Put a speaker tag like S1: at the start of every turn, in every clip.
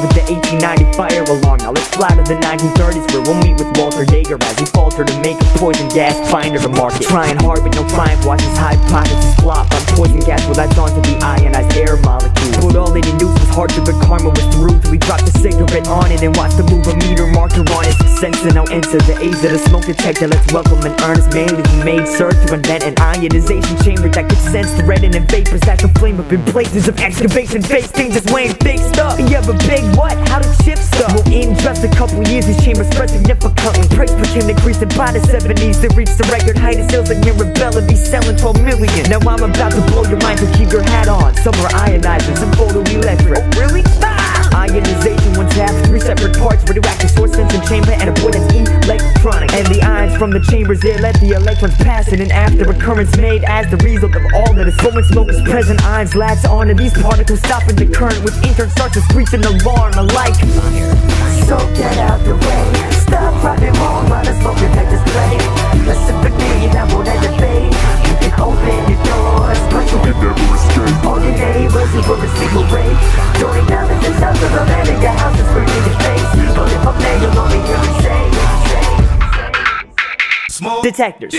S1: with the 1890 fire alarm. Now let's fly to the 1930s where we'll meet with Walter Jaeger as he faltered to make a poison gas finder to market. Trying hard with no triumph, watch his hypothesis flop on poison gas, well that's onto the ionized air molecules. But all that he knew was hard to, but karma was through till he dropped a cigarette on it and watched the move a meter marker on it. Sensor now enter the age of the smoke detector. Let's welcome an earnest man as he made search to invent an ionization chamber that could sense the red and vapors that could flame up in places of excavation. Face things just weighing big stuff. You have a big what? How did chips stuff? Well, in just a couple years, these chambers spread significantly. Price per chem decreased and by the 70s they reached the record height of sales like Mirabella be selling 12 million. Now I'm about to blow your mind, so keep your hat on. Some are ionizers, some photoelectric. Oh, really? Ionization ones have 3 separate parts: radioactive source, sensing chamber, and a board that's electronic. And the ions from the chambers there let the electrons pass in an after occurrence made as the result of all that is. So when smoke is present, ions latch onto these particles, stopping the current, which in turn starts to screech an alarm alike.
S2: So get out the way, stop driving on while the smoke detectors play. A symphony that won't end debate. You can open your doors, but you can never escape. All your neighbors who will speak will rage. During now that the sounds of the land in your house is screaming in your face. But if I'm there, you'll only hear me say
S1: detectors.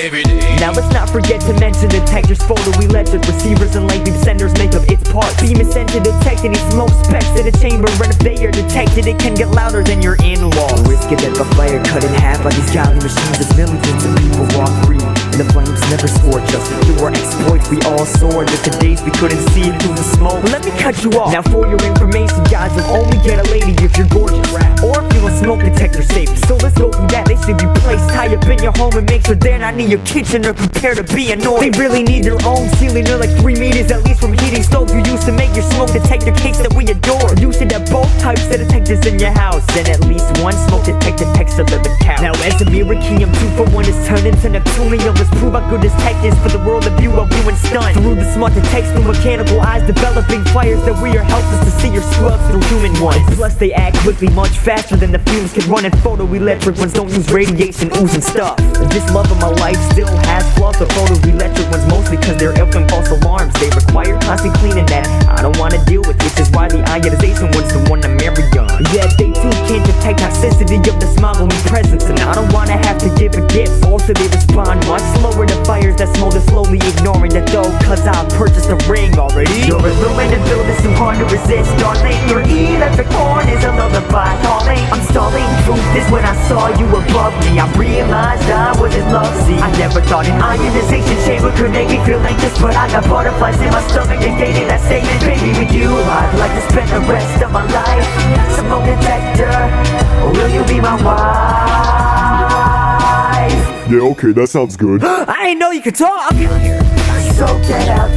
S1: Now let's not forget to mention detectors. Photoelectric receivers and light beam senders make up its parts. Beam is sent to detect any smoke specks in a chamber, and if they are detected, it can get louder than your in-laws. Risk it that the fire cut in half by these godly machines as millions of people walk free. And the flames never scorch us. Through our exploits we all soared. Just the days we couldn't see it through the smoke. But let me cut you off. Now for your information, guys, you'll only get a lady if you're gorgeous, or if you're a smoke detector safety. So let's go through that. They should be placed high up in your home and make sure they're not in your kitchen or prepared to be annoyed. They really need their own ceiling. They're like 3 meters at least from heating stoves you used to make your smoke detector case that we adore. You should have both types of detectors in your house, and at least one smoke detector text under the couch. Now as a Mirakium 2 for 1 is turned into Neptunium, let's prove our good detectives for the world of view of you and stun. Through the smart detects through mechanical eyes, developing fires that we are helpless to see your scrubs through human ones. Plus they act quickly, much faster than the fumes can run, and photoelectric ones don't use radiation, ooze and stuff. This love of my life still has flaws. The photoelectric ones mostly cause they're ill from false alarms. They require constant cleaning that I don't wanna deal with, which is why the ionization one's the one to marry on. Yeah, they too can't detect toxicity of the smog when we presence, and I don't wanna have to give a gift. Also they respond much slower to fires that smolder, slowly ignoring that though, cause I've purchased a ring already. Your aluminum build is too hard to resist, darling. Your electric horn is a lullaby calling. I'm stalling, truth is when I saw you above me, I realized I was in love. See, I never thought an ionization chamber could make me feel anxious, but I got butterflies in my stomach negating that statement. Baby, with you I'd like to spend the rest of my life. Smoke detector, will you be my wife?
S3: Yeah, okay, that sounds good.
S1: I didn't know you could talk.
S2: So get out